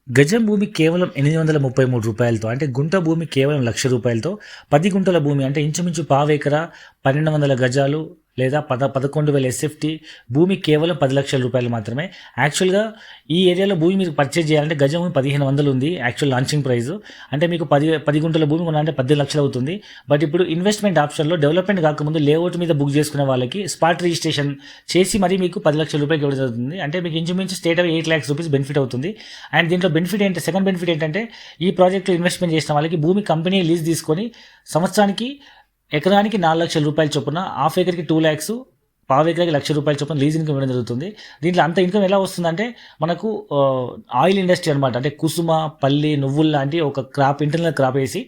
గజం భూమి కేవలం రూ. 833 అంటే గుంట భూమి కేవలం రూ. 1,00,000 10 గుంటల భూమి అంటే ఇంచుమించు పావెకరా 1200 గజాలు లేదా 11,000 ఎస్ఎఫ్టీ భూమి కేవలం 10 లక్షల రూపాయలు మాత్రమే. యాక్చువల్గా ఈ ఏరియాలో భూమి మీరు పర్చేజ్ చేయాలంటే గజం 1,500 ఉంది యాక్చువల్ లాంచింగ్ ప్రైస్. అంటే మీకు 10 గుంటల భూమి కొనాలంటే 18 లక్షలు అవుతుంది. బట్ ఇప్పుడు ఇన్వెస్ట్మెంట్ ఆప్షన్లో డెవలప్మెంట్ కాకముందు లేఅవుట్ మీద బుక్ చేసుకునే వాళ్ళకి స్పాట్ రిజిస్ట్రేషన్ చేసి మరీ మీకు 10 లక్షల రూపాయలు ఇవ్వడం జరుగుతుంది. అంటే మీకు ఇంచుమించు state of 8 lakhs rupees benefit అవుతుంది. అండ్ దీంట్లో సెకండ్ బెనిఫిట్ ఏంటంటే ఈ ప్రాజెక్ట్లో ఇన్వెస్ట్మెంట్ చేసిన వాళ్ళకి భూమి కంపెనీ లీజ్ తీసుకొని సంవత్సరానికి ఎకరానికి 4 లక్షల రూపాయల చొప్పున, హాఫ్ ఎకర్కి 2 lakhs, పావు ఎకరాకి ₹1,00,000 చొప్పున లీజ్ ఇన్కమ్ ఇవ్వడం జరుగుతుంది. దీంట్లో అంత ఇన్కమ్ ఎలా వస్తుందంటే మనకు ఆయిల్ ఇండస్ట్రీ అనమాట. అంటే కుసుమ, పల్లి, నువ్వులు లాంటి ఒక క్రాప్, ఇంటర్నల్ క్రాప్ వేసి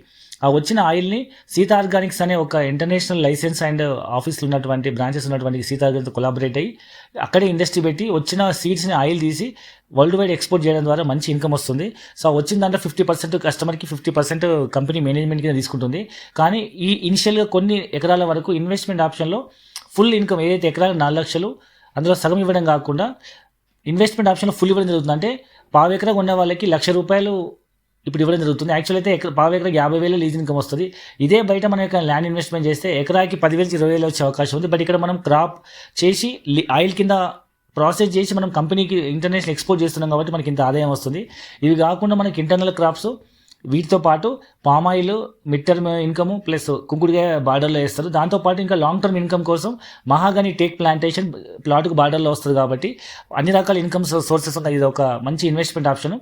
ఆ వచ్చిన ఆయిల్ని సీతా ఆర్గానిక్స్ అనే ఒక ఇంటర్నేషనల్ లైసెన్స్ అండ్ ఆఫీసులు ఉన్నటువంటి బ్రాంచెస్ ఉన్నటువంటి సీతా ఆర్గానిక్తో కొలాబరేట్ అయ్యి అక్కడే ఇండస్ట్రీ పెట్టి వచ్చిన సీడ్స్ని ఆయిల్ తీసి వరల్డ్ వైడ్ ఎక్స్పోర్ట్ చేయడం ద్వారా మంచి ఇన్కమ్ వస్తుంది. సో వచ్చిన దాంట్లో 50% కస్టమర్కి, 50% కంపెనీ మేనేజ్మెంట్ కింద తీసుకుంటుంది. కానీ ఈ ఇనిషియల్గా కొన్ని ఎకరాల వరకు ఇన్వెస్ట్మెంట్ ఆప్షన్లో ఫుల్ ఇన్కమ్ ఏదైతే ఎకరాలు 4 లక్షలు అందులో సగం ఇవ్వడం కాకుండా ఇన్వెస్ట్మెంట్ ఆప్షన్లో ఫుల్ ఇవ్వడం జరుగుతుంది. అంటే పావు ఎకరా ఉన్న వాళ్ళకి ₹1,00,000 ఇప్పుడు ఇవ్వడం జరుగుతుంది. యాక్చువల్ అయితే పావు ఎకరాకి 50,000 లీజ్ ఇన్కమ్ వస్తుంది. ఇదే బయట మనం ఇక్కడ ల్యాండ్ ఇన్వెస్ట్మెంట్ చేస్తే ఎకరాకి 10,000 20,000 వచ్చే అవకాశం ఉంది. బట్ ఇక్కడ మనం క్రాప్ చేసి ఆయిల్ కింద ప్రాసెస్ చేసి మనం కంపెనీకి ఇంటర్నేషనల్ ఎక్స్పోర్ట్ చేస్తున్నాం కాబట్టి మనకి ఇంత ఆదాయం వస్తుంది. ఇవి కాకుండా మనకి ఇంటర్నల్ క్రాప్స్, వీటితో పాటు palm oil mid term income plus కుంకుడుకాయ బార్డర్లో వేస్తారు. దాంతోపాటు ఇంకా లాంగ్ టర్మ్ ఇన్కమ్ కోసం మహాగని టేక్ ప్లాంటేషన్ ప్లాట్కు బార్డర్లో వస్తుంది. కాబట్టి అన్ని రకాల ఇన్కమ్ సోర్సెస్ ఉన్నాయి. ఇది ఒక మంచి ఇన్వెస్ట్మెంట్ ఆప్షన్.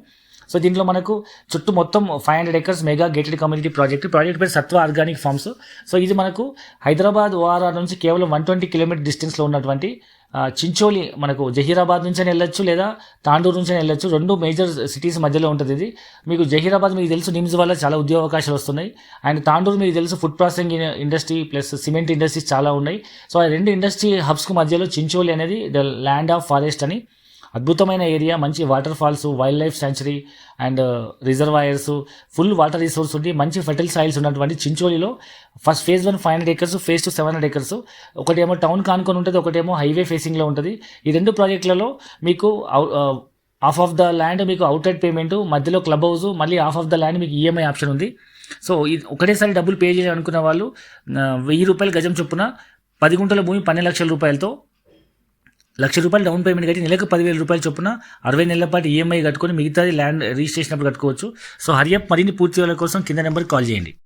సో దీంట్లో మనకు చుట్టూ మొత్తం 500 acres mega gated community project పేరు సత్వ ఆర్గానిక్ ఫార్మ్స్. సో ఇది మనకు హైదరాబాద్ ఓఆర్ఆర్ నుంచి కేవలం 120 km డిస్టెన్స్లో ఉన్నటువంటి చించోలి, మనకు జహీరాబాద్ నుంచి వెళ్ళొచ్చు లేదా తాండూరు నుంచి వెళ్ళొచ్చు. 2 మేజర్ సిటీస్ మధ్యలో ఉంటుంది ఇది. మీకు జహీరాబాద్ మీకు తెలుసు నిమ్స్ వల్ల చాలా ఉద్యోగ అవకాశాలు వస్తున్నాయి. అండ్ తాండూరు మీకు తెలుసు food processing industry plus cement industries చాలా ఉన్నాయి. సో ఆ 2 ఇండస్ట్రీ హబ్స్కు మధ్యలో చించోలి అనేది ద ల్యాండ్ ఆఫ్ ఫారెస్ట్ అని అద్భుతమైన ఏరియా. మంచి water falls, wild life sanctuary and reservoirs, full water resource ఉండి మంచి ఫెర్టైల్ సాయిల్స్ ఉన్నటువంటి చించోలిలో first phase 1 500 acres, phase 2 700 acres. ఒకటేమో టౌన్ కానుకొని ఉంటుంది, ఒకటేమో హైవే ఫేసింగ్లో ఉంటుంది. ఈ 2 ప్రాజెక్టులలో మీకు హాఫ్ ఆఫ్ ద ల్యాండ్ మీకు అవుట్రైట్ పేమెంట్, మధ్యలో క్లబ్ హౌస్, మళ్ళీ హాఫ్ ఆఫ్ ద ల్యాండ్ మీకు ఈఎంఐ ఆప్షన్ ఉంది. సో ఇది ఒకటేసారి డబ్బులు పే చేయాలనుకున్న వాళ్ళు ₹1,000 గజం చొప్పున 10 గుంటల భూమి 12 లక్షల రూపాయలతో ₹1,00,000 డౌన్ పేమెంట్ కట్టి నెలకు ₹10,000 చొప్పున 60 నెలల పాటు ఈఎంఐ కట్టుకొని మిగతాది ల్యాండ్ రిజిస్ట్రేషన్ అప్పుడు కట్టుకోవచ్చు. సో హరియప్ మరిన్ని పూర్తి వివరాల కోసం కింద నెంబర్కి కాల్ చేయండి.